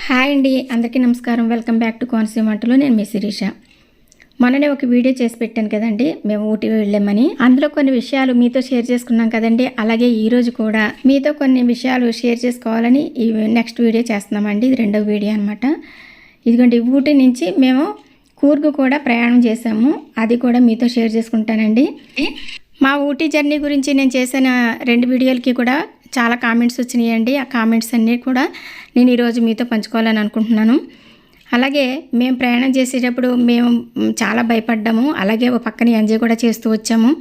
Hi అండి, అందరికీ నమస్కారం. వెల్కమ్ బ్యాక్ టు కోనసీమ వంటలు. నేను మీ శిరీష. మొన్ననే ఒక వీడియో చేసి పెట్టాను కదండి, మేము ఊటీ వెళ్ళామని. అందులో కొన్ని విషయాలు మీతో షేర్ చేసుకున్నాం కదండి. అలాగే ఈరోజు కూడా మీతో కొన్ని విషయాలు షేర్ చేసుకోవాలని ఈ నెక్స్ట్ వీడియో చేస్తున్నామండి. ఇది రెండవ వీడియో అనమాట. ఇదిగోండి, ఊటీ నుంచి మేము కూర్గు కూడా ప్రయాణం చేసాము. అది కూడా మీతో షేర్ చేసుకుంటానండి. మా ఊటీ జర్నీ గురించి నేను చేసిన 2 వీడియోలకి కూడా చాలా కామెంట్స్ వచ్చినాయండి. ఆ కామెంట్స్ అన్నీ కూడా నేను ఈరోజు మీతో పంచుకోవాలని అనుకుంటున్నాను. అలాగే మేము ప్రయాణం చేసేటప్పుడు మేము చాలా భయపడ్డాము. అలాగే ఒక పక్కన ఎంజాయ్ కూడా చేస్తూ వచ్చాము.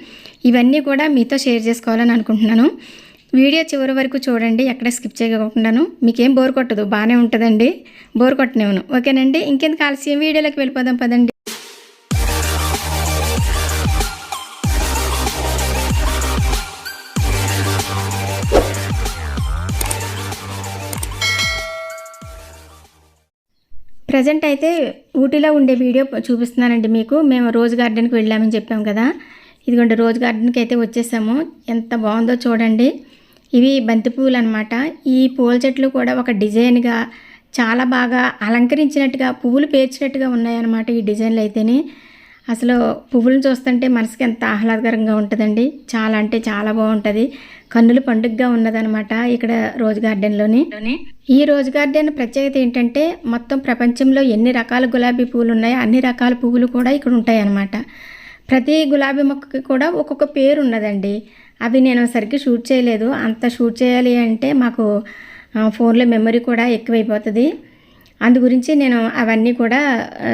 ఇవన్నీ కూడా మీతో షేర్ చేసుకోవాలని అనుకుంటున్నాను. వీడియో చివరి వరకు చూడండి, ఎక్కడ స్కిప్ చేయకుండాను. మీకేం బోర్ కొట్టదు, బాగానే ఉంటుందండి. బోర్ కొట్టనివ్వను. ఓకేనండి. ఇంకెందుకు ఆలస్యం, వీడియోలోకి వెళ్ళిపోదాం పదండి. ప్రజెంట్ అయితే ఊటీలో ఉండే వీడియో చూపిస్తున్నానండి మీకు. మేము రోజ్ గార్డెన్కి వెళ్ళామని చెప్పాం కదా. ఇదిగోండి, రోజ్ గార్డెన్కి అయితే వచ్చేసాము. ఎంత బాగుందో చూడండి. ఇవి బంతి పువ్వులు అనమాట. ఈ పూల చెట్లు కూడా ఒక డిజైన్గా చాలా బాగా అలంకరించినట్టుగా, పువ్వులు పేర్చినట్టుగా ఉన్నాయన్నమాట ఈ డిజైన్లు అయితేనే. అసలు పువ్వులను చూస్తుంటే మనసుకి ఎంత ఆహ్లాదకరంగా ఉంటుందండి. చాలా అంటే చాలా బాగుంటుంది. కన్నుల పండుగగా ఉన్నదనమాట ఇక్కడ రోజ్ గార్డెన్లోని. ఈ రోజ్ గార్డెన్ ప్రత్యేకత ఏంటంటే, మొత్తం ప్రపంచంలో ఎన్ని రకాల గులాబీ పువ్వులు ఉన్నాయో అన్ని రకాల పువ్వులు కూడా ఇక్కడ ఉంటాయి అన్నమాట. ప్రతి గులాబీ మొక్కకి కూడా ఒక్కొక్క పేరు ఉన్నదండి. అవి నేను సరిగ్గా షూట్ చేయలేదు. అంత షూట్ చేయాలి అంటే మాకు ఫోన్లో మెమరీ కూడా ఎక్కువైపోతుంది. అందు గురించి నేను అవన్నీ కూడా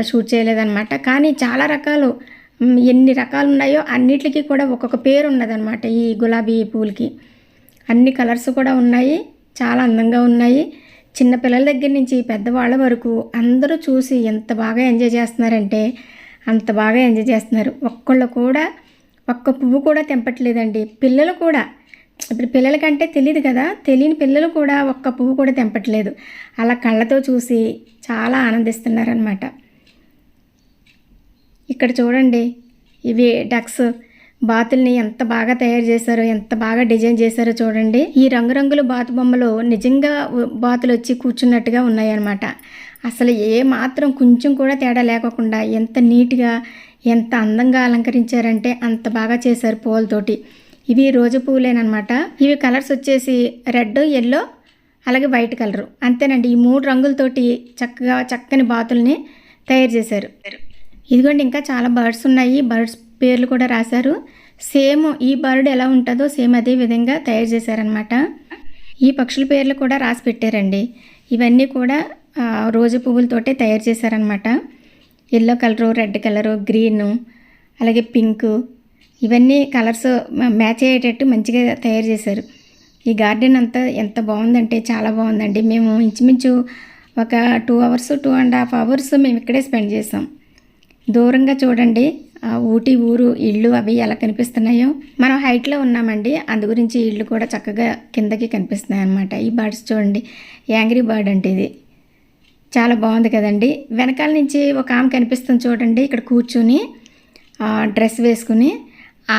షూట్ చేయలేదన్నమాట. కానీ చాలా రకాలు, ఎన్ని రకాలు ఉన్నాయో అన్నిటికీ కూడా ఒక్కొక్క పేరు ఉన్నదన్నమాట. ఈ గులాబీ పూలకి అన్ని కలర్స్ కూడా ఉన్నాయి. చాలా అందంగా ఉన్నాయి. చిన్నపిల్లల దగ్గర నుంచి పెద్దవాళ్ళ వరకు అందరూ చూసి ఎంత బాగా ఎంజాయ్ చేస్తున్నారంటే అంత బాగా ఎంజాయ్ చేస్తున్నారు. ఒక్కళ్ళు కూడా ఒక్క పువ్వు కూడా తెంపట్లేదండి. పిల్లలు కూడా, ఇప్పుడు పిల్లలకంటే తెలియదు కదా, తెలియని పిల్లలు కూడా ఒక్క పువ్వు కూడా తెంపట్లేదు. అలా కళ్ళతో చూసి చాలా ఆనందిస్తున్నారనమాట. ఇక్కడ చూడండి, ఇవి డక్స్ బాతుల్ని ఎంత బాగా తయారు చేశారో, ఎంత బాగా డిజైన్ చేశారో చూడండి. ఈ రంగురంగుల బాతు బొమ్మలు నిజంగా బాతులు వచ్చి కూర్చున్నట్టుగా ఉన్నాయన్నమాట. అసలు ఏ మాత్రం కొంచెం కూడా తేడా లేకుండా ఎంత నీట్గా, ఎంత అందంగా అలంకరించారంటే అంత బాగా చేశారు పూలతోటి. ఇవి రోజు పువ్వులేనమాట. ఇవి కలర్స్ వచ్చేసి రెడ్, ఎల్లో, అలాగే వైట్ కలరు. అంతేనండి. ఈ 3 రంగులతోటి చక్కగా చక్కని బాతుల్ని తయారు చేశారు. ఇదిగోండి, ఇంకా చాలా బర్డ్స్ ఉన్నాయి. బర్డ్స్ పేర్లు కూడా రాశారు. సేమ్ ఈ బర్డ్ ఎలా ఉంటుందో సేమ్ అదే విధంగా తయారు చేశారనమాట. ఈ పక్షుల పేర్లు కూడా రాసి పెట్టారండి. ఇవన్నీ కూడా రోజు పువ్వులతోటే తయారు చేశారనమాట. Yellow colour, red colour, green, అలాగే పింకు, ఇవన్నీ కలర్స్ మ్యాచ్ అయ్యేటట్టు మంచిగా తయారు చేశారు. ఈ గార్డెన్ అంతా ఎంత బాగుందంటే చాలా బాగుందండి. మేము ఇంచుమించు ఒక 2 అవర్స్, 2.5 అవర్స్ మేము ఇక్కడే స్పెండ్ చేసాం. దూరంగా చూడండి ఊటీ ఊరు ఇళ్ళు అవి ఎలా కనిపిస్తున్నాయో. మనం హైట్లో ఉన్నామండి, అందు గురించి ఇళ్ళు కూడా చక్కగా కిందకి కనిపిస్తున్నాయి అన్నమాట. ఈ బర్డ్స్ చూడండి, యాంగ్రీ బర్డ్ అంటే ఇది చాలా బాగుంది కదండి. వెనకాల నుంచి ఒక ఆమె కనిపిస్తుంది చూడండి, ఇక్కడ కూర్చుని డ్రెస్ వేసుకుని.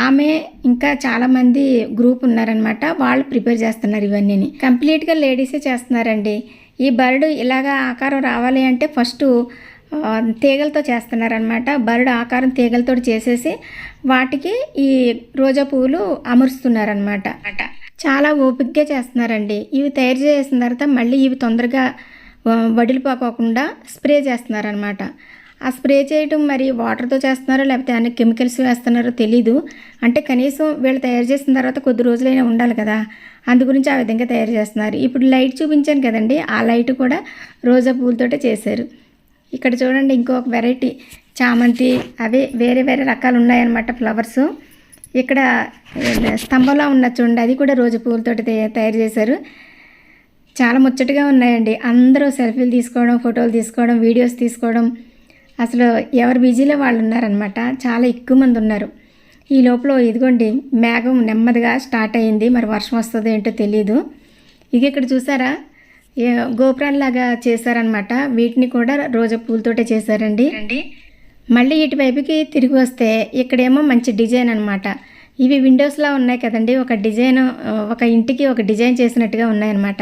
ఆమె ఇంకా చాలామంది గ్రూప్ ఉన్నారనమాట. వాళ్ళు ప్రిపేర్ చేస్తున్నారు. ఇవన్నీ కంప్లీట్గా లేడీసే చేస్తున్నారండి. ఈ బర్డ్ ఇలాగా ఆకారం రావాలి అంటే ఫస్ట్ తీగలతో చేస్తున్నారనమాట. బర్డ్ ఆకారం తీగలతో చేసేసి వాటికి ఈ రోజా పువ్వులు అమరుస్తున్నారనమాట. చాలా ఓపికగా చేస్తున్నారండి. ఇవి తయారు చేసిన తర్వాత మళ్ళీ ఇవి తొందరగా వడిలిపోకోకుండా స్ప్రే చేస్తున్నారనమాట. ఆ స్ప్రే చేయటం మరి వాటర్తో చేస్తున్నారో లేకపోతే అన్ని కెమికల్స్ వేస్తున్నారో తెలీదు. అంటే కనీసం వీళ్ళు తయారు చేసిన తర్వాత కొద్ది రోజులైనా ఉండాలి కదా, అందు గురించి ఆ విధంగా తయారు చేస్తున్నారు. ఇప్పుడు లైట్ చూపించాను కదండి, ఆ లైట్ కూడా రోజా పూలతోటే చేశారు. ఇక్కడ చూడండి, ఇంకొక వెరైటీ చామంతి, అవే వేరే వేరే రకాలు ఉన్నాయన్నమాట ఫ్లవర్స్. ఇక్కడ స్తంభంలో ఉన్న చూడండి, అది కూడా రోజా పువ్వులతోటి తయారు చేశారు. చాలా ముచ్చటగా ఉన్నాయండి. అందరూ సెల్ఫీలు తీసుకోవడం, ఫోటోలు తీసుకోవడం, వీడియోస్ తీసుకోవడం, అసలు ఎవరు బిజీలో వాళ్ళు ఉన్నారనమాట. చాలా ఎక్కువ మంది ఉన్నారు. ఈ లోపల ఇదిగోండి, మేఘం నెమ్మదిగా స్టార్ట్ అయ్యింది. మరి వర్షం వస్తుందో ఏంటో తెలియదు. ఇక ఇక్కడ చూసారా, గోపురాల్లాగా చేశారనమాట. వీటిని కూడా రోజా పూలతోటే చేశారండి. మళ్ళీ ఇటువైపుకి తిరిగి వస్తే ఇక్కడేమో మంచి డిజైన్ అనమాట. ఇవి విండోస్లా ఉన్నాయి కదండి, ఒక డిజైన్, ఒక ఇంటికి ఒక డిజైన్ చేసినట్టుగా ఉన్నాయన్నమాట.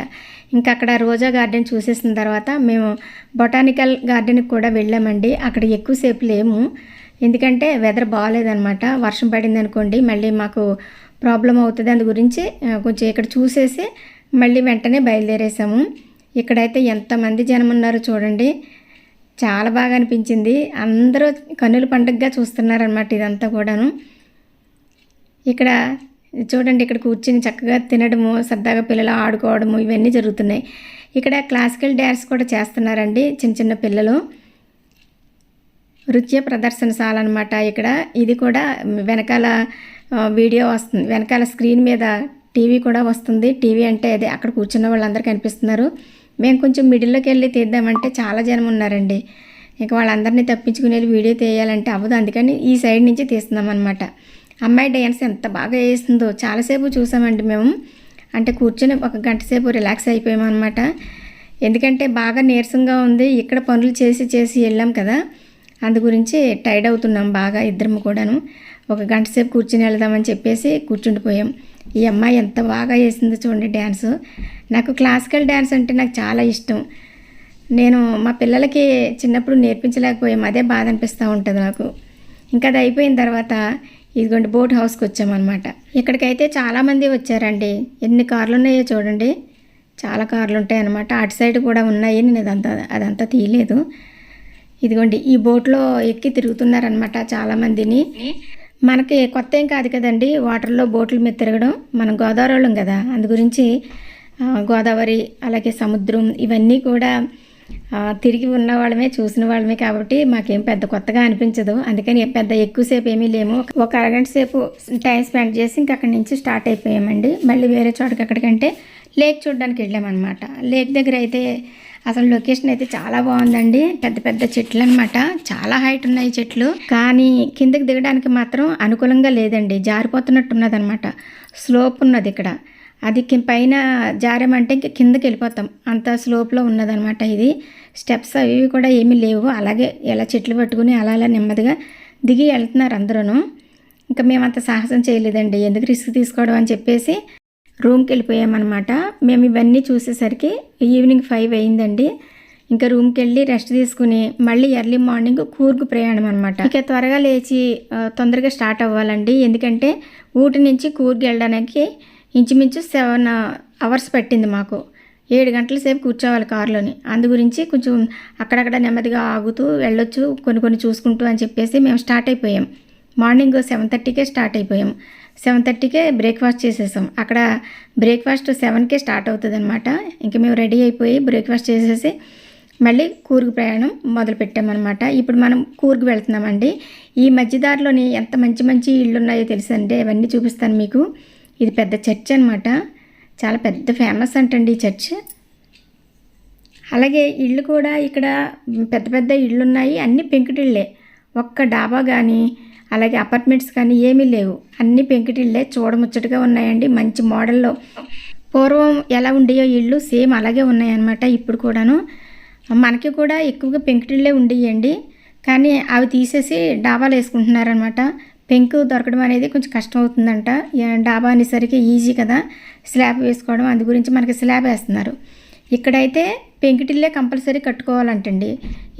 ఇంకా అక్కడ రోజా గార్డెన్ చూసేసిన తర్వాత మేము బొటానికల్ గార్డెన్కి కూడా వెళ్ళామండి. అక్కడ ఎక్కువసేపు లేము, ఎందుకంటే వెదర్ బాగాలేదనమాట. వర్షం పడింది అనుకోండి మళ్ళీ మాకు ప్రాబ్లం అవుతుంది. అందు గురించి కొంచెం ఇక్కడ చూసేసి మళ్ళీ వెంటనే బయలుదేరేసాము. ఇక్కడైతే ఎంతమంది జనం ఉన్నారో చూడండి, చాలా బాగా అనిపించింది. అందరూ కన్నుల పండుగగా చూస్తున్నారనమాట ఇదంతా కూడాను. ఇక్కడ చూడండి, ఇక్కడ కూర్చుని చక్కగా తినడము, సరదాగా పిల్లలు ఆడుకోవడము ఇవన్నీ జరుగుతున్నాయి. ఇక్కడ క్లాసికల్ డ్యాన్స్ కూడా చేస్తున్నారండి చిన్న చిన్న పిల్లలు. నృత్య ప్రదర్శనశాల అనమాట ఇక్కడ. ఇది కూడా వెనకాల వీడియో వస్తుంది, వెనకాల స్క్రీన్ మీద టీవీ కూడా వస్తుంది. టీవీ అంటే అదే, అక్కడ కూర్చున్న వాళ్ళందరూ కనిపిస్తున్నారు. మేము కొంచెం మిడిల్లోకి వెళ్ళి తీద్దామంటే చాలా జనం ఉన్నారండి. ఇంకా వాళ్ళందరినీ తప్పించుకుని వెళ్ళి వీడియో తీయాలంటే అవ్వదు, అందుకని ఈ సైడ్ నుంచి తీస్తున్నాం అనమాట. అమ్మాయి డ్యాన్స్ ఎంత బాగా వేస్తుందో చాలాసేపు చూసామండి మేము. అంటే కూర్చొని ఒక గంట సేపు రిలాక్స్ అయిపోయామన్నమాట. ఎందుకంటే బాగా నీరసంగా ఉంది, ఇక్కడ పనులు చేసి చేసి వెళ్ళాం కదా, అందు గురించి టైర్డ్ అవుతున్నాం బాగా ఇద్దరం కూడాను. ఒక గంట సేపు కూర్చుని వెళ్దామని చెప్పేసి కూర్చుండిపోయాం. ఈ అమ్మాయి ఎంత బాగా వేసిందో చూడండి డ్యాన్స్. నాకు క్లాసికల్ డ్యాన్స్ అంటే నాకు చాలా ఇష్టం. నేను మా పిల్లలకి చిన్నప్పుడు నేర్పించలేకపోయాం, అదే బాధ అనిపిస్తూ ఉంటుంది నాకు. ఇంకా అది అయిపోయిన తర్వాత ఇదిగోండి బోట్ హౌస్కి వచ్చామన్నమాట. ఇక్కడికైతే చాలామంది వచ్చారండి. ఎన్ని కార్లు ఉన్నాయో చూడండి, చాలా కార్లు ఉంటాయి అన్నమాట. అటు సైడ్ కూడా ఉన్నాయి, నేను అదంతా తీయలేదు. ఇదిగోండి ఈ బోట్లో ఎక్కి తిరుగుతున్నారనమాట చాలామందిని. మనకి కొత్త ఏం కాదు కదండి వాటర్లో బోట్ల మీద తిరగడం, మనం గోదావరి వాళ్ళం కదా, అందు గురించి గోదావరి అలాగే సముద్రం ఇవన్నీ కూడా తిరిగి ఉన్న వాళ్ళమే చూసిన వాళ్ళమే కాబట్టి మాకేం పెద్ద కొత్తగా అనిపించదు. అందుకని పెద్ద ఎక్కువసేపు ఏమీ లేము, ఒక అరగంట సేపు టైం స్పెండ్ చేసి ఇంకా అక్కడి నుంచి స్టార్ట్ అయిపోయామండి. మళ్ళీ వేరే చోటకి ఎక్కడికంటే లేక్ చూడడానికి వెళ్ళామన్నమాట. లేక్ దగ్గర అయితే అసలు లొకేషన్ అయితే చాలా బాగుందండి. పెద్ద పెద్ద చెట్లు అనమాట, చాలా హైట్ ఉన్నాయి చెట్లు, కానీ కిందకి దిగడానికి మాత్రం అనుకూలంగా లేదండి, జారిపోతున్నట్టు ఉన్నది అనమాట. స్లోప్ ఉన్నది ఇక్కడ, అది పైన జారేమంటే ఇంక కిందకి వెళ్ళిపోతాం, అంత స్లోప్లో ఉన్నదనమాట. ఇది స్టెప్స్ అవి కూడా ఏమీ లేవు, అలాగే ఎలా చెట్లు పట్టుకుని అలా అలా నెమ్మదిగా దిగి వెళ్తున్నారు అందరూ. ఇంకా మేము అంత సాహసం చేయలేదండి, ఎందుకు రిస్క్ తీసుకోవడం అని చెప్పేసి రూమ్కి వెళ్ళిపోయామన్నమాట. మేము ఇవన్నీ చూసేసరికి ఈవినింగ్ 5 అయిందండి. ఇంకా రూమ్కి వెళ్ళి రెస్ట్ తీసుకుని మళ్ళీ ఎర్లీ మార్నింగ్ కూర్గు ప్రయాణం అనమాట. ఇక త్వరగా లేచి తొందరగా స్టార్ట్ అవ్వాలండి, ఎందుకంటే ఊటి నుంచి కూర్గు వెళ్ళడానికి ఇంచుమించు 7 అవర్స్ పట్టింది మాకు. 7 గంటల సేపు కూర్చోవాలి కారులోని. అందు గురించి కొంచెం అక్కడక్కడ నెమ్మదిగా ఆగుతూ వెళ్ళొచ్చు, కొన్ని చూసుకుంటూ అని చెప్పేసి మేము స్టార్ట్ అయిపోయాం. మార్నింగ్ 7:30కే స్టార్ట్ అయిపోయాం. 7:30కే బ్రేక్ఫాస్ట్ చేసేసాం. అక్కడ బ్రేక్ఫాస్ట్ 7కే స్టార్ట్ అవుతుంది అనమాట. ఇంక మేము రెడీ అయిపోయి బ్రేక్ఫాస్ట్ చేసేసి మళ్ళీ కూర్గు ప్రయాణం మొదలు పెట్టామన్నమాట. ఇప్పుడు మనం కూర్గు వెళ్తున్నామండి. ఈ మధ్యదారిలోని ఎంత మంచి మంచి ఇళ్ళు ఉన్నాయో తెలుసండి, అవన్నీ చూపిస్తాను మీకు. ఇది పెద్ద చర్చ్ అనమాట, చాలా పెద్ద ఫేమస్ అంటండి ఈ చర్చ్. అలాగే ఇళ్ళు కూడా ఇక్కడ పెద్ద పెద్ద ఇళ్ళు ఉన్నాయి, అన్నీ పెంకుటిళ్ళే. ఒక్క డాబా కానీ అలాగే అపార్ట్మెంట్స్ కానీ ఏమీ లేవు, అన్నీ పెంకుటిళ్ళే. చూడముచ్చటగా ఉన్నాయండి, మంచి మోడల్లో. పూర్వం ఎలా ఉండేయో ఇళ్ళు సేమ్ అలాగే ఉన్నాయన్నమాట ఇప్పుడు కూడాను. మనకి కూడా ఎక్కువగా పెంకుటిళ్ళే ఉండేయండి, కానీ అవి తీసేసి డాబాలు వేసుకుంటున్నారనమాట. పెంకు దొరకడం అనేది కొంచెం కష్టం అవుతుందంట, డాబా అనేసరికి ఈజీ కదా స్లాబ్ వేసుకోవడం, అందు గురించి మనకి స్లాబ్ వేస్తున్నారు. ఇక్కడైతే పెంకుటిల్లే కంపల్సరీ కట్టుకోవాలంటండి,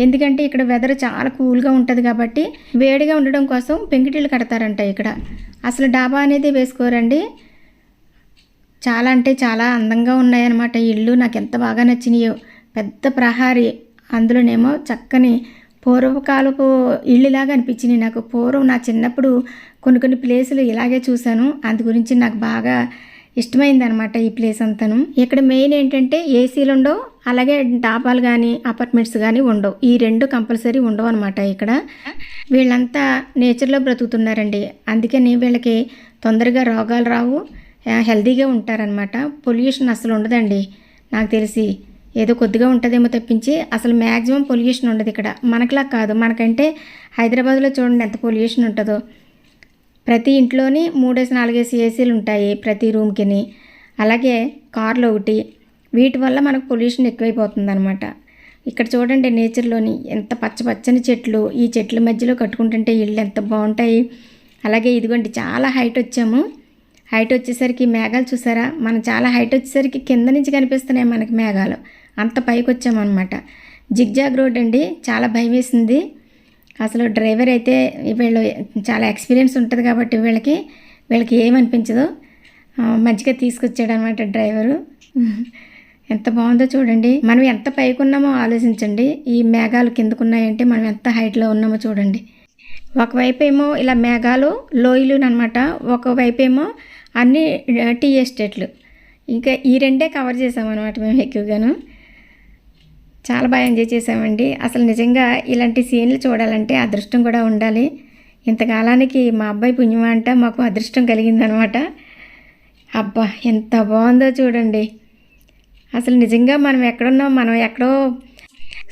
ఎందుకంటే ఇక్కడ వెదర్ చాలా కూల్గా ఉంటుంది కాబట్టి వేడిగా ఉండడం కోసం పెంకుటిల్లు కడతారంట ఇక్కడ. అసలు డాబా అనేది వేసుకోరండి. చాలా అంటే చాలా అందంగా ఉన్నాయన్నమాట ఇళ్ళు, నాకు ఎంత బాగా నచ్చినాయో. పెద్ద ప్రహారీ, అందులోనేమో చక్కని పూర్వకాలపు ఇళ్ళులాగా అనిపించినాయి నాకు. పూర్వం నా చిన్నప్పుడు కొన్ని ప్లేసులు ఇలాగే చూశాను, అందు గురించి నాకు బాగా ఇష్టమైంది అనమాట ఈ ప్లేస్ అంతాను. ఇక్కడ మెయిన్ ఏంటంటే ఏసీలు ఉండవు, అలాగే డాబాలు కానీ అపార్ట్మెంట్స్ కానీ ఉండవు. ఈ రెండు కంపల్సరీ ఉండవు అనమాట ఇక్కడ. వీళ్ళంతా నేచర్లో బ్రతుకుతున్నారండి, అందుకని వీళ్ళకి తొందరగా రోగాలు రావు, హెల్తీగా ఉంటారనమాట. పొల్యూషన్ అసలు ఉండదండి నాకు తెలిసి, ఏదో కొద్దిగా ఉంటుందేమో తప్పించి అసలు మ్యాక్సిమం పొల్యూషన్ ఉండదు ఇక్కడ. మనకులా కాదు, మనకంటే హైదరాబాద్లో చూడండి ఎంత పొల్యూషన్ ఉంటుందో. ప్రతి ఇంట్లోని 3-4 ఏసీలు ఉంటాయి ప్రతి రూమ్కిని, అలాగే కార్లు ఒకటి. వీటి వల్ల మనకు పొల్యూషన్ ఎక్కువైపోతుంది అనమాట. ఇక్కడ చూడండి నేచర్లోని ఎంత పచ్చని చెట్లు, ఈ చెట్ల మధ్యలో కట్టుకుంటుంటే ఇళ్ళు ఎంత బాగుంటాయి. అలాగే ఇదిగోండి చాలా హైట్ వచ్చాము, హైట్ వచ్చేసరికి మేఘాలు చూసారా, మనం చాలా హైట్ వచ్చేసరికి కింద నుంచి కనిపిస్తున్నాయి మనకి మేఘాలు, అంత పైకి వచ్చామన్నమాట. జిగ్జాగ్ రోడ్ అండి, చాలా భయం వేసింది. అసలు డ్రైవర్ అయితే వీళ్ళు చాలా ఎక్స్పీరియన్స్ ఉంటుంది కాబట్టి వీళ్ళకి ఏమనిపించదు, మంచిగా తీసుకొచ్చాడు అనమాట డ్రైవరు. ఎంత బాగుందో చూడండి. మనం ఎంత పైకి ఉన్నామో ఆలోచించండి, ఈ మేఘాలు కిందకున్నాయంటే మనం ఎంత హైట్లో ఉన్నామో చూడండి. ఒకవైపు ఏమో ఇలా మేఘాలు లోయలు అనమాట, ఒకవైపు ఏమో అన్ని టీ ఎస్టేట్లు. ఇంకా ఈ రెండే కవర్ చేసామన్నమాట మేము ఎక్కువగాను. చాలా బాగా ఎంజాయ్ చేసామండి. అసలు నిజంగా ఇలాంటి సీన్లు చూడాలంటే అదృష్టం కూడా ఉండాలి. ఇంతకాలానికి మా అబ్బాయి పుణ్యం అంట మాకు అదృష్టం కలిగిందనమాట. అబ్బా ఎంత బాగుందో చూడండి. అసలు నిజంగా మనం ఎక్కడో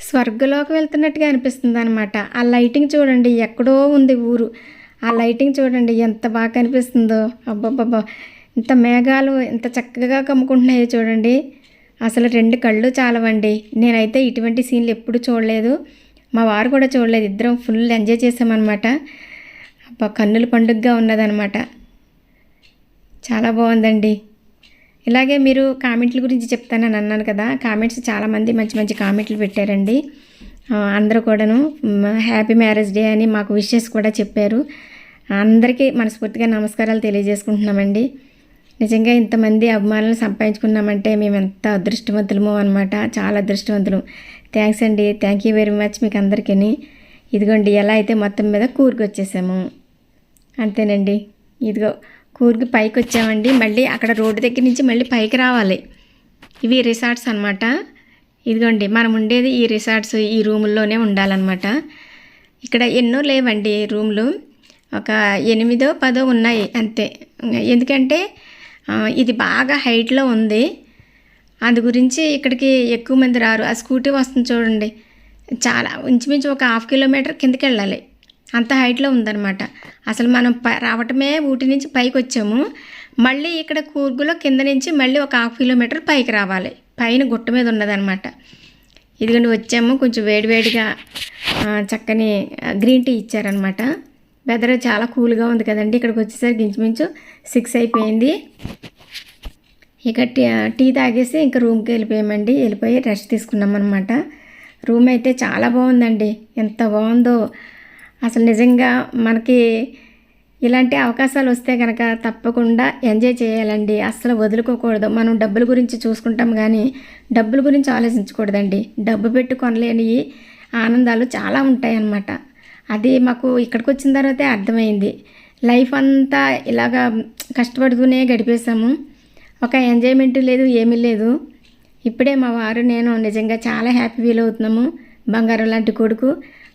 స్వర్గలోకి వెళ్తున్నట్టుగా అనిపిస్తుంది అనమాట. ఆ లైటింగ్ చూడండి, ఎక్కడో ఉంది ఊరు, ఆ లైటింగ్ చూడండి ఎంత బాగా కనిపిస్తుందో. అబ్బబ్బబ్బా, ఇంత మేఘాలు ఎంత చక్కగా కమ్ముకుంటున్నాయో చూడండి. అసలు 2 కళ్ళు చాలవండి. నేనైతే ఇటువంటి సీన్లు ఎప్పుడు చూడలేదు, మా వారు కూడా చూడలేదు. ఇద్దరం ఫుల్ ఎంజాయ్ చేసామన్నమాట. అబ్బా, కన్నుల పండుగగా ఉన్నదనమాట. చాలా బాగుందండి. ఇలాగే మీరు కామెంట్ల గురించి చెప్తానని అన్నాను కదా, కామెంట్స్ చాలామంది మంచి మంచి కామెంట్లు పెట్టారండి. అందరూ కూడాను హ్యాపీ మ్యారేజ్ డే అని మాకు విషెస్ కూడా చెప్పారు. అందరికీ మనస్ఫూర్తిగా నమస్కారాలు తెలియజేసుకుంటున్నామండి. నిజంగా ఇంతమంది అభిమానులు సంపాదించుకున్నామంటే మేము ఎంత అదృష్టవంతులమో అనమాట, చాలా అదృష్టవంతులు. థ్యాంక్స్ అండి, థ్యాంక్ యూ వెరీ మచ్ మీకు అందరికీ. ఇదిగోండి, ఎలా అయితే మొత్తం మీద కూర్గు వచ్చేసాము, అంతేనండి. ఇదిగో కూర్గు పైకి వచ్చామండి. మళ్ళీ అక్కడ రోడ్డు దగ్గర నుంచి మళ్ళీ పైకి రావాలి. ఇవి రిసార్ట్స్ అనమాట. ఇదిగోండి, మనం ఉండేది ఈ రిసార్ట్స్, ఈ రూముల్లోనే ఉండాలన్నమాట. ఇక్కడ ఎన్నో లేవండి రూమ్లు, ఒక 8, 10 ఉన్నాయి అంతే. ఎందుకంటే ఇది బాగా హైట్లో ఉంది, అందు గురించి ఇక్కడికి ఎక్కువ మంది రారు. ఆ స్కూటీ వస్తుంది చూడండి, చాలా ఇంచుమించు ఒక 1/2 కిలోమీటర్ కిందకి వెళ్ళాలి, అంత హైట్లో ఉందన్నమాట. అసలు మనం రావటమే ఊటీ నుంచి పైకి వచ్చాము, మళ్ళీ ఇక్కడ కూర్గులో కింద నుంచి మళ్ళీ ఒక 1/2 కిలోమీటర్ పైకి రావాలి, పైన గుట్ట మీద ఉన్నదనమాట. ఇదిగోండి వచ్చాము, కొంచెం వేడివేడిగా చక్కని గ్రీన్ టీ ఇచ్చారనమాట. వెదర్ చాలా కూల్గా ఉంది కదండి. ఇక్కడికి వచ్చేసరికి ఇంచుమించు 6 అయిపోయింది. ఇక టీ తాగేసి ఇంకా రూమ్కి వెళ్ళిపోయామండి. వెళ్ళిపోయి రెస్ట్ తీసుకున్నాం అనమాట. రూమ్ అయితే చాలా బాగుందండి, ఎంత బాగుందో అసలు. నిజంగా మనకి ఇలాంటి అవకాశాలు వస్తే కనుక తప్పకుండా ఎంజాయ్ చేయాలండి, అస్సలు వదులుకోకూడదు. మనం డబ్బుల గురించి చూసుకుంటాం కానీ డబ్బుల గురించి ఆలోచించకూడదండి. డబ్బు పెట్టి కొనలేని ఆనందాలు చాలా ఉంటాయన్నమాట. అది మాకు ఇక్కడికి వచ్చిన తర్వాతే అర్థమైంది. లైఫ్ అంతా ఇలాగా కష్టపడుతూనే గడిపేశాము, ఒక ఎంజాయ్మెంట్ లేదు, ఏమీ లేదు. ఇప్పుడే మా వారు నేను నిజంగా చాలా హ్యాపీ ఫీల్ అవుతున్నాము. బంగారం లాంటి కొడుకు,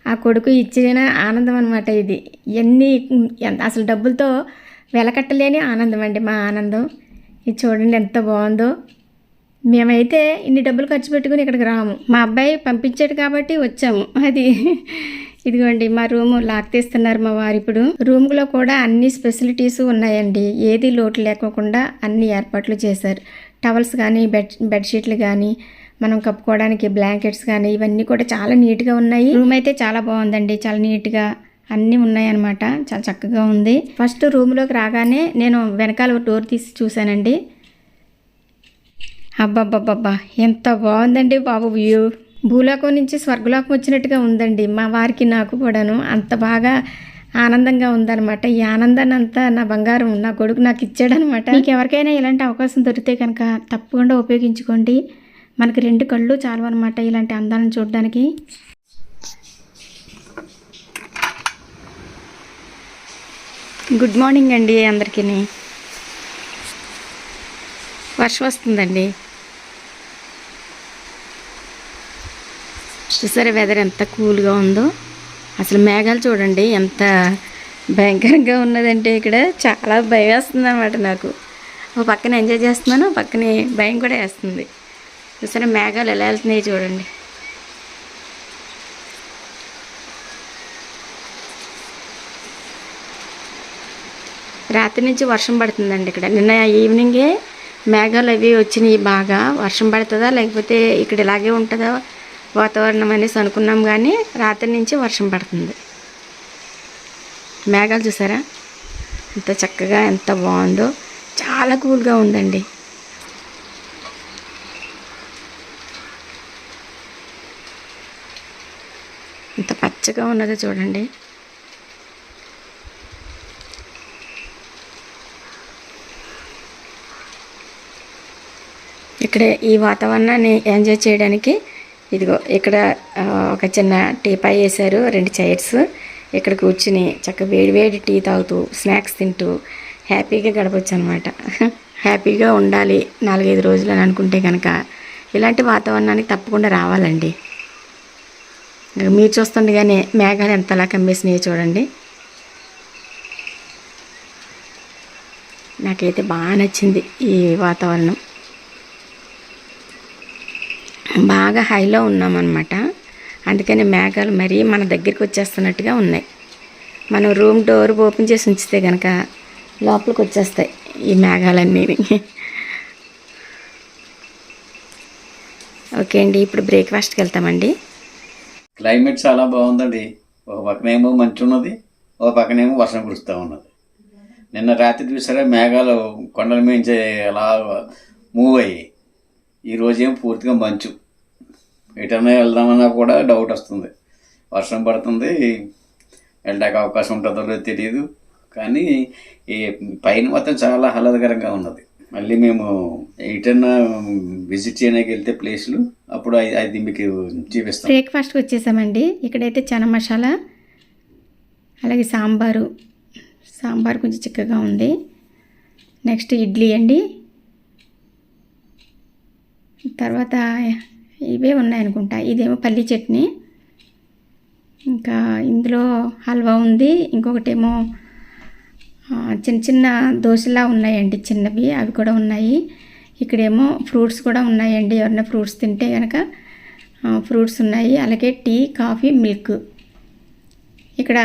ఆ కొడుకు ఇచ్చిన ఆనందం అనమాట ఇది. అసలు డబ్బులతో వెలకట్టలేని ఆనందం అండి మా ఆనందం. ఇది చూడండి ఎంత బాగుందో. మేమైతే ఇన్ని డబ్బులు ఖర్చు పెట్టుకుని ఇక్కడికి రాము, మా అబ్బాయి పంపించాడు కాబట్టి వచ్చాము. అది ఇదిగోండి మా రూము లాక్ తీస్తున్నారు మా వారు. ఇప్పుడు రూమ్లో కూడా అన్ని ఫెసిలిటీస్ ఉన్నాయండి, ఏది లోటు లేకోకుండా అన్ని ఏర్పాట్లు చేశారు. టవల్స్ కానీ బెడ్షీట్లు కానీ మనం కప్పుకోవడానికి బ్లాంకెట్స్ కానీ ఇవన్నీ కూడా చాలా నీట్గా ఉన్నాయి. రూమ్ అయితే చాలా బాగుందండి, చాలా నీట్గా అన్నీ ఉన్నాయన్నమాట, చాలా చక్కగా ఉంది. ఫస్ట్ రూమ్లోకి రాగానే నేను వెనకాల డోర్ తీసి చూశానండి. అబ్బబ్బబ్బబ్బా, ఎంత బాగుందండి బాబు వ్యూ. భూలోకం నుంచి స్వర్గలోకం వచ్చినట్టుగా ఉందండి మా వారికి నాకు కూడాను. అంత బాగా ఆనందంగా ఉందన్నమాట. ఈ ఆనందాన్ని అంతా నా బంగారం, నా కొడుకు నాకు ఇచ్చాడనమాట. మీకు ఎవరికైనా ఇలాంటి అవకాశం దొరికితే కనుక తప్పకుండా ఉపయోగించుకోండి. మనకి 2 కళ్ళు చాలు అనమాట ఇలాంటి అందాలను చూడడానికి. గుడ్ మార్నింగ్ అండి అందరికీ. వర్షం వస్తుందండి, చూసారా వెదర్ ఎంత కూల్గా ఉందో. అసలు మేఘాలు చూడండి ఎంత భయంకరంగా ఉన్నదంటే ఇక్కడ చాలా భయం వేస్తుంది అన్నమాట నాకు. ఒక పక్కన ఎంజాయ్ చేస్తున్నాను, పక్కనే భయం కూడా వేస్తుంది. చూసారా మేఘాలు ఎలా వెళ్తున్నాయి చూడండి. రాత్రి నుంచి వర్షం పడుతుందండి ఇక్కడ. నిన్న ఈవినింగే మేఘాలు అవి వచ్చినాయి, బాగా వర్షం పడుతుందా లేకపోతే ఇక్కడ ఇలాగే ఉంటుందా వాతావరణం అనేసి అనుకున్నాం, కానీ రాత్రి నుంచి వర్షం పడుతుంది. మేఘాలు చూసారా ఎంత చక్కగా ఎంత బాగుందో. చాలా కూల్గా ఉందండి. ఇంత పచ్చగా ఉన్నదో చూడండి. ఇక్కడ ఈ వాతావరణాన్ని ఎంజాయ్ చేయడానికి ఇదిగో ఇక్కడ ఒక చిన్న టీపాయ్ వేశారు, 2 చైర్స్. ఇక్కడ కూర్చుని చక్కగా వేడివేడి టీ తాగుతూ స్నాక్స్ తింటూ హ్యాపీగా గడపచ్చు అనమాట. హ్యాపీగా ఉండాలి 4-5 రోజులు అని అనుకుంటే కనుక ఇలాంటి వాతావరణానికి తప్పకుండా రావాలండి. మీరు చూస్తుండగానే మేఘాలు ఎంతలా కమ్మేసినాయో చూడండి. నాకైతే బాగా నచ్చింది ఈ వాతావరణం. బాగా హైలో ఉన్నామన్నమాట, అందుకని మేఘాలు మరీ మన దగ్గరికి వచ్చేస్తున్నట్టుగా ఉన్నాయి. మనం రూమ్ డోర్ ఓపెన్ చేసి ఉంచితే కనుక లోపలికి వచ్చేస్తాయి ఈ మేఘాలన్నీ. ఓకే అండి, ఇప్పుడు బ్రేక్ఫాస్ట్కి వెళ్తామండి. క్లైమేట్ చాలా బాగుందండి. ఒక పక్కనేమో మంచు ఉన్నది, ఒక పక్కనేమో వర్షం కురుస్తూ ఉన్నది. నిన్న రాత్రి చూసారా మేఘాలు కొండల మించి అలా మూవ్ అయ్యి, ఈరోజేమో పూర్తిగా మంచు. ఎటన్నా వెళ్దామన్నా కూడా డౌట్ వస్తుంది. వర్షం పడుతుంది, వెళ్ళడానికి అవకాశం ఉంటుందో లేదో తెలియదు. కానీ ఈ పైన మొత్తం చాలా ఆహ్లాదకరంగా ఉన్నది. మళ్ళీ మేము ఎటన్నా విజిట్ చేయడానికి వెళ్తే ప్లేస్లు అప్పుడు అది మీకు చూపిస్తాం. బ్రేక్ఫాస్ట్కి వచ్చేసామండి. ఇక్కడైతే చనా మసాలా, అలాగే సాంబారు కొంచెం చిక్కగా ఉంది. నెక్స్ట్ ఇడ్లీ అండి, తర్వాత ఇవే ఉన్నాయనుకుంటా. ఇదేమో పల్లి చట్నీ, ఇంకా ఇందులో హల్వా ఉంది. ఇంకొకటేమో చిన్న చిన్న దోశలా ఉన్నాయండి, చిన్నవి, అవి కూడా ఉన్నాయి. ఇక్కడేమో ఫ్రూట్స్ కూడా ఉన్నాయండి. ఎవరైనా ఫ్రూట్స్ తింటే కనుక ఫ్రూట్స్ ఉన్నాయి. అలాగే టీ, కాఫీ, మిల్క్. ఇక్కడ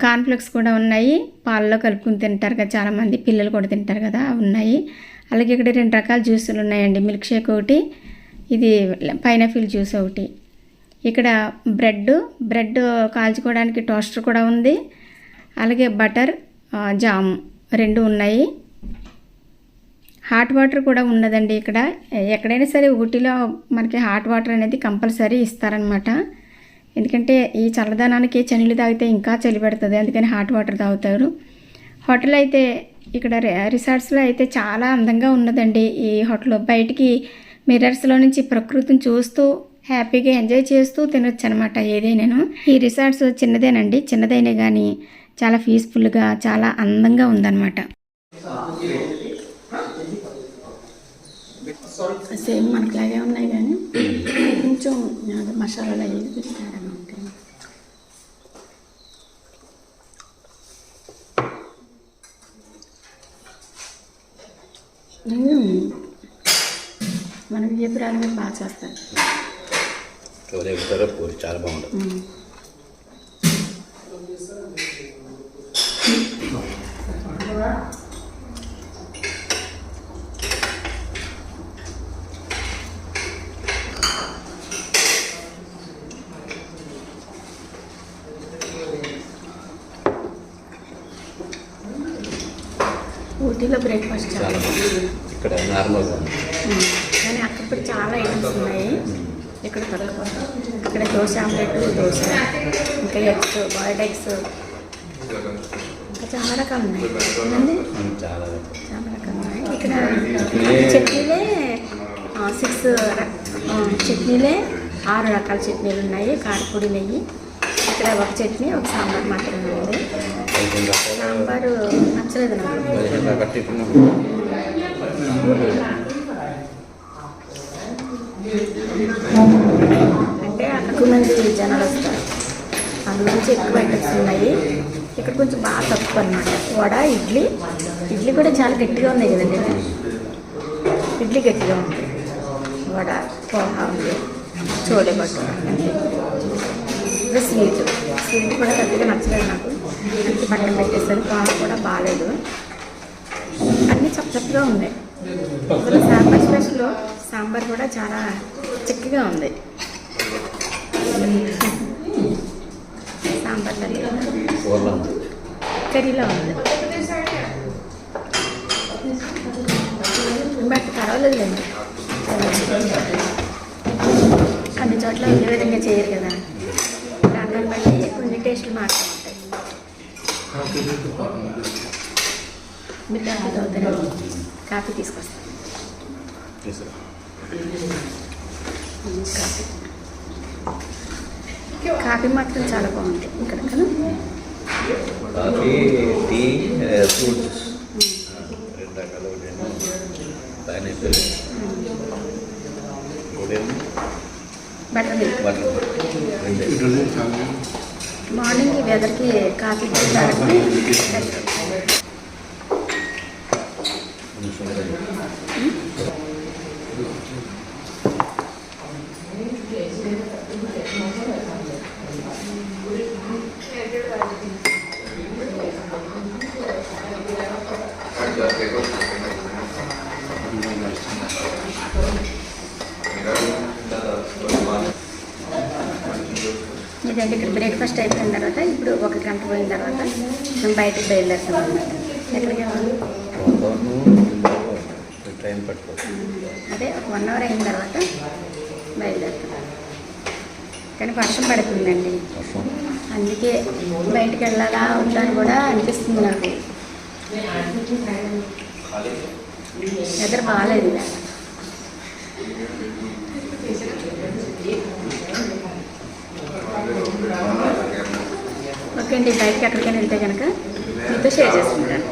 కార్న్ఫ్లెక్స్ కూడా ఉన్నాయి, పాలలో కలుపుకుని తింటారు కదా చాలామంది, పిల్లలు కూడా తింటారు కదా, అవి ఉన్నాయి. అలాగే ఇక్కడ 2 రకాల జ్యూసులు ఉన్నాయండి, మిల్క్ షేక్ ఒకటి, ఇది పైనాపిల్ జ్యూస్ ఒకటి. ఇక్కడ బ్రెడ్ కాల్చుకోవడానికి టోస్టర్ కూడా ఉంది. అలాగే బటర్, జామ్ 2 ఉన్నాయి. హాట్ వాటర్ కూడా ఉన్నదండి. ఇక్కడ ఎక్కడైనా సరే ఊటీలో మనకి హాట్ వాటర్ అనేది కంపల్సరీ ఇస్తారనమాట. ఎందుకంటే ఈ చల్లదనానికి చన్నీళ్ళు తాగితే ఇంకా చలి పెడుతుంది, అందుకని హాట్ వాటర్ తాగుతారు. హోటల్ అయితే ఇక్కడ రిసార్ట్స్లో అయితే చాలా అందంగా ఉన్నదండి ఈ హోటల్. బయటికి మిర్రర్స్లో నుంచి ప్రకృతిని చూస్తూ హ్యాపీగా ఎంజాయ్ చేస్తూ తినొచ్చు అనమాట ఏదైనాను. ఈ రిసార్ట్స్ చిన్నదేనండి, చిన్నదైనా కానీ చాలా పీస్ఫుల్గా చాలా అందంగా ఉందన్నమాట. సేమ్ మనకులాగే ఉన్నాయి కానీ కొంచెం మసాలాలు అవి తేడాగా ఉంటాయి. మన విజయపురాలు మీద బాగా చేస్తారు. చాలా బాగుంటుంది. ఊటీలో బ్రేక్ఫాస్ట్ చాలా ఇక్కడ నార్మల్గా, కానీ అక్కడ చాలా ఐటమ్స్ ఉన్నాయి. ఇక్కడ తక్కువ. ఇక్కడ దోశ ఆమ్లెట్, దోశ, ఇంకా ఎగ్స్, బాయిల్డ్ ఎగ్స్, ఇంకా చాలా రకాలు ఉన్నాయి. చాలా రకాలు ఉన్నాయి. ఇక్కడ చట్నీలే 6 రకాల చట్నీలు ఉన్నాయి. కారపొడి, నెయ్యి. ఇక్కడ ఒక చట్నీ, ఒక సాంబార్ మాత్రమే ఉంది. సాంబారు నచ్చలేదు నాకు. అంటే అక్కడ నుంచి జనాలు వస్తారు, అందులోంచి ఎక్కువ ఐటమ్స్ ఉన్నాయి. ఇక్కడ కొంచెం బాగా తక్కువ అనమాట. వడ, ఇడ్లీ కూడా చాలా గట్టిగా ఉన్నాయి కదండి. ఇడ్లీ గట్టిగా ఉంది. వడ, పోహా ఉంది, చోలే భటూరా అంతే. ఇంకా స్వీట్ కూడా పెద్దగా నచ్చలేదు నాకు, ఇంటి పక్కన పెట్టేసారు. పోహా కూడా బాగాలేదు. అన్నీ చక్కగా ఉన్నాయి. అసలు సాంబార్ స్పెషల్, సాంబార్ కూడా చాలా చిక్కగా ఉంది. సాంబార్ కర్రీలో ఉంది. పర్వాలేదులేండి. అన్ని చోట్ల ఒకే విధంగా చేయరు కదా, ప్రాంతాన్ని బట్టి కొన్ని టేస్టులు మారుతూ ఉంటాయి. మీరు కాఫీ తాగుతారా? కాఫీ తీసుకొస్తాను. కాఫీ మాత్రం చాలా బాగుంది ఇక్కడ కదా. కాఫీ, టీ, ఫ్రూట్స్ రెండు రకాలు pineapple, butter milk. Butter morning ఈ వెదర్కి కాఫీ తాగడానికి ఇదంటే ఇక్కడ బ్రేక్ఫాస్ట్ అయిపోయిన తర్వాత ఇప్పుడు 1 గంట పోయిన తర్వాత మేము బయటకు బయలుదేరుతాం అన్నమాట. ఎక్కడికి వెళ్ళాలి? టైం పట్టుకోవచ్చు. అదే ఒక 1 అవర్ అయిన తర్వాత బయలుదేరుతాం. కానీ వర్షం పడుతుందండి, అందుకే బయటకు వెళ్ళాలా వద్దా అని కూడా అనిపిస్తుంది నాకు. వెదర్ బాగాలేదు. ఓకే అండి, బయటకి ఎక్కడికైనా వెళ్తే కనుక మీతో షేర్ చేసుకుంటాను.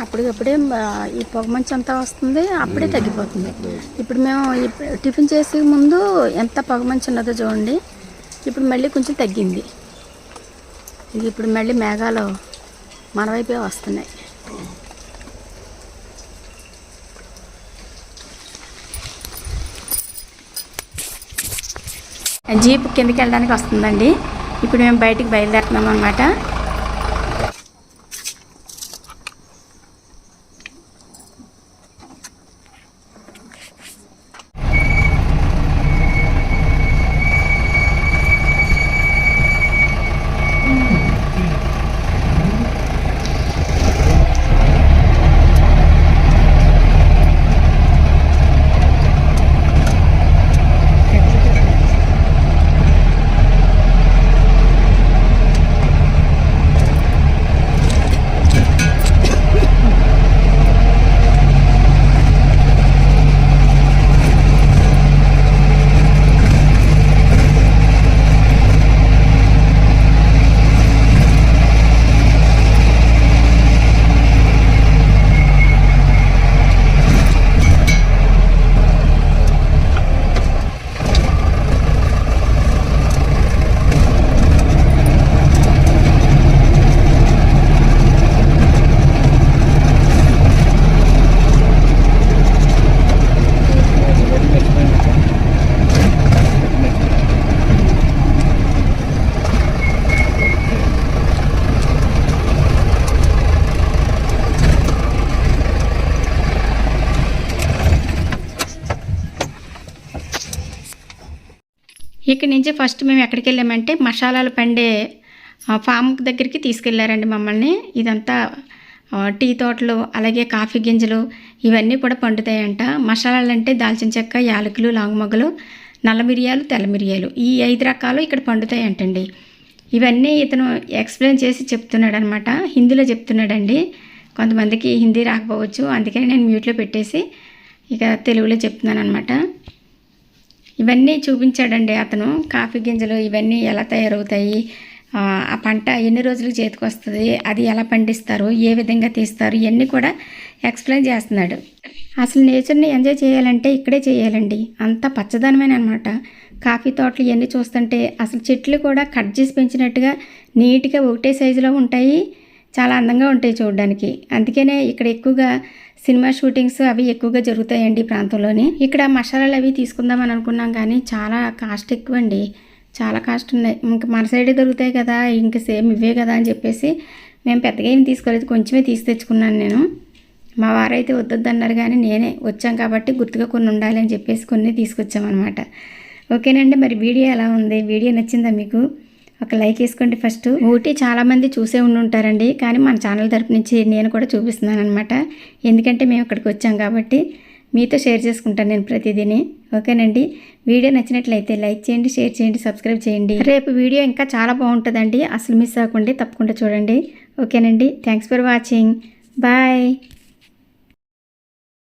అప్పటికప్పుడే ఈ పొగమంచు అంతా వస్తుంది, అప్పుడే తగ్గిపోతుంది. ఇప్పుడు మేము టిఫిన్ చేసే ముందు ఎంత పొగమంచు ఉన్నదో చూడండి, ఇప్పుడు మళ్ళీ కొంచెం తగ్గింది. ఇది ఇప్పుడు మళ్ళీ మేఘాలు మన వైపే వస్తున్నాయి. జీప్ కిందకి వెళ్ళడానికి వస్తుందండి. ఇప్పుడు మేము బయటికి బయలుదేరుతున్నాం అన్నమాట. ఇక్కడి నుంచి ఫస్ట్ మేము ఎక్కడికి వెళ్ళామంటే మసాలాలు పండే ఫామ్ దగ్గరికి తీసుకెళ్లారండి మమ్మల్ని. ఇదంతా టీ తోటలు, అలాగే కాఫీ గింజలు ఇవన్నీ కూడా పండుతాయంట. మసాలాలు అంటే దాల్చిన చెక్క, యాలకులు, లాంగమొగ్గలు, నల్ల మిరియాలు, తెల్ల మిరియాలు, ఈ 5 రకాలు ఇక్కడ పండుతాయంటండి. ఇవన్నీ ఇతను ఎక్స్ప్లెయిన్ చేసి చెప్తున్నాడు అనమాట. హిందీలో చెప్తున్నాడండి. కొంతమందికి హిందీ రాకపోవచ్చు, అందుకని నేను మ్యూట్లో పెట్టేసి ఇక తెలుగులో చెప్తున్నాను అనమాట. ఇవన్నీ చూపించాడండి అతను. కాఫీ గింజలు ఇవన్నీ ఎలా తయారవుతాయి, ఆ పంట ఎన్ని రోజులకు చేతికి వస్తుంది, అది ఎలా పండిస్తారు, ఏ విధంగా తీస్తారు, ఇవన్నీ కూడా ఎక్స్ప్లెయిన్ చేస్తున్నాడు. అసలు నేచర్ని ఎంజాయ్ చేయాలంటే ఇక్కడే చేయాలండి. అంత పచ్చదనమైన అనమాట. కాఫీ తోటలు ఇవన్నీ చూస్తుంటే అసలు చెట్లు కూడా కట్ చేసి పెంచినట్టుగా నీట్గా ఒకటే సైజులో ఉంటాయి. చాలా అందంగా ఉంటాయి చూడడానికి. అందుకనే ఇక్కడ ఎక్కువగా సినిమా షూటింగ్స్ అవి ఎక్కువగా జరుగుతాయండి ఈ ప్రాంతంలోని. ఇక్కడ మసాలాలు అవి తీసుకుందామని అనుకున్నాం కానీ చాలా కాస్ట్ ఎక్కువ అండి. చాలా కాస్ట్ ఉన్నాయి. ఇంకా మన సైడే దొరుకుతాయి కదా, ఇంకా సేమ్ ఇవే కదా అని చెప్పేసి మేము పెద్దగా ఏం తీసుకోలేదు, కొంచెమే తీసి తెచ్చుకున్నాను నేను. మా వారైతే వద్దొద్దన్నారు కానీ నేనే వచ్చాం కాబట్టి గుర్తుగా కొన్ని ఉండాలి అని చెప్పేసి కొన్ని తీసుకొచ్చామన్నమాట. ఓకేనండి, మరి వీడియో ఎలా ఉంది? వీడియో నచ్చిందా మీకు? ఒక లైక్ వేసుకోండి. ఫస్ట్ ఊటీ చాలామంది చూసే ఉంటారండి, కానీ మన ఛానల్ తరపు నుంచి నేను కూడా చూపిస్తున్నాను అనమాట. ఎందుకంటే మేము ఇక్కడికి వచ్చాం కాబట్టి మీతో షేర్ చేసుకుంటాను నేను ప్రతిదీని. ఓకేనండి, వీడియో నచ్చినట్లయితే లైక్ చేయండి, షేర్ చేయండి, సబ్స్క్రైబ్ చేయండి. రేపు వీడియో ఇంకా చాలా బాగుంటుందండి, అసలు మిస్ అవ్వకండి, తప్పకుండా చూడండి. ఓకేనండి, థ్యాంక్స్ ఫర్ వాచింగ్. బాయ్.